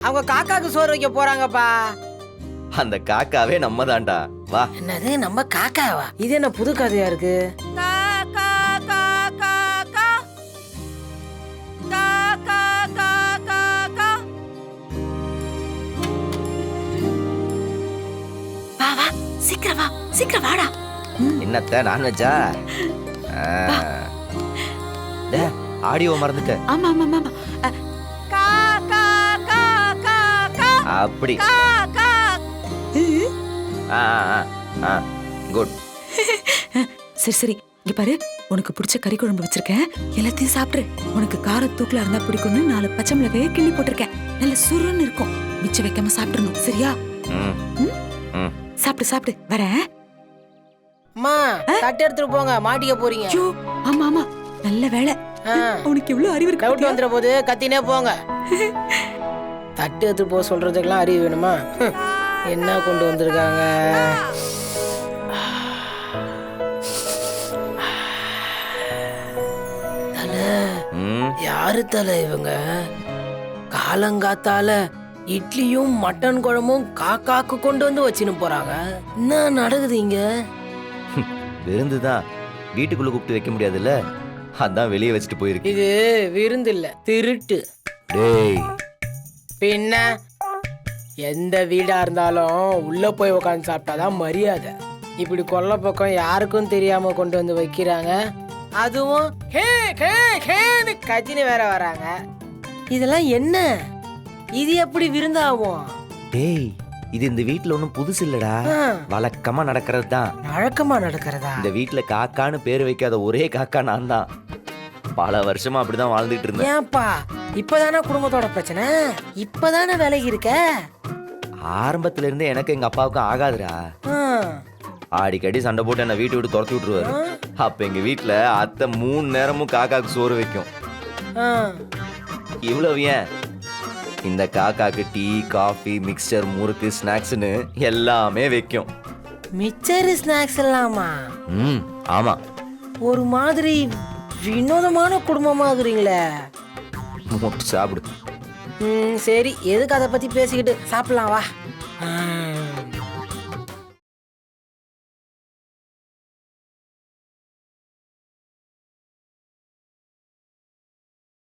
அவங்க காக்காக்கு சோறு வைக்க போறாங்கப்பா. அந்த காக்காவே நம்ம தான்டா. வா. என்னது நம்ம காக்காவா? இது என்ன புது கதையா இருக்கு? சீக்கிரம் வா, சீக்கிரம் வாடா. என்னத்த நான்வெஜ்ஜா? ஆடியோ மறந்துட்ட. ஆமா ஆமா ஆமா. அப்படி. குட். சரி சரி, இங்க பாரு, உனக்கு பிடிச்ச கறி குழம்பு வச்சிருக்கேன், எல்லாத்தையும் சாப்பிடு. உனக்கு கார தூக்கலா இருந்தா பிடிக்கும்னு 4 பச்சை மிளகாயை கிள்ளி போட்டிருக்கேன். நல்ல சுருன்னு இருக்கும், மிச்சம் வைக்காம சாப்பிடணும், சரியா? சாப்பிடு சாப்பிடு, வரேன். அம்மா தட்டு எடுத்துட்டு போங்க, மாட்டிக்க போறீங்க. ஆமா ஆமா, நல்ல வேலை. உனக்கு இவ்வளவு அறிவு இருக்கு. டவுட் வந்துற போது கத்தினே போங்க. தட்டு எடுத்து போக சொல்றதுக்கெல்லாம் அறிவு வேணுமா? என்ன கொண்டு வந்திருக்காங்க? தலை யாரு தலை இவங்க? காலங்காத்தால இட்லியும் மட்டன் குழம்பும் காக்காக்கு கொண்டு வந்து வச்சுன்னு போறாங்க. என்ன நடக்குது இங்க? விருந்துதான், வீட்டுக்குள்ள கூப்பிட்டு வைக்க முடியாதுல்ல, அதான் வெளியே வச்சுட்டு போயிருக்கு. இது விருந்து இல்ல, திருட்டு. டேய், பின்ன எந்த வீடா இருந்தாலும் உள்ள போய் உட்காந்து சாப்பிட்டாதான் மரியாதை. இப்படி கொல்லை பக்கம் யாருக்கும் தெரியாம கொண்டு வந்து வைக்கிறாங்க. அதுவும் கத்தினு வேற வராங்க. இதெல்லாம் என்ன? இது எப்படி விருந்தாகும்? டேய், இது இந்த வீட்டுல ஒண்ணும் புதுசு இல்லடா, வழக்கமா நடக்கிறது தான். வழக்கமா நடக்கிறதா? இந்த வீட்டுல காக்கான்னு பேர் வைக்காத ஒரே காக்கா நான் தான். பல வருஷமா அப்படிதான் வாழ்ந்துட்டு இருந்தேன். ஏன்பா இப்பதானே குடும்பத்தோட பிரச்சனை? இப்பதானே விலகி இருக்க? ஆரம்பத்துல இருந்தே எனக்கு எங்க அப்பாவுக்கும் ஆகாதுடா. அடிக்கடி சண்டை போட்டு என்ன வீட்டை விட்டு துரத்தி விட்டுருவாரு. அப்ப எங்க வீட்டுல அத்தை 3 நேரமும் காக்காக்கு சோறு வைக்கும். இவ்வளவு ஏன், இந்த காக்காக்கு டீ, காஃபி, மிக்சர், முறுக்கு, ஸ்நாக்ஸ்னு எல்லாமே வைக்கும். மிக்சர் ஸ்நாக்ஸ் எல்லாமா? ஆமா. ஒரு மாதிரி வினோதமான குடும்பமாகறீங்களே. சாப்பிடு. சரி, எதுக்கு அதை பத்தி பேசிக்கிட்டு, சாப்பிடலாம் வா.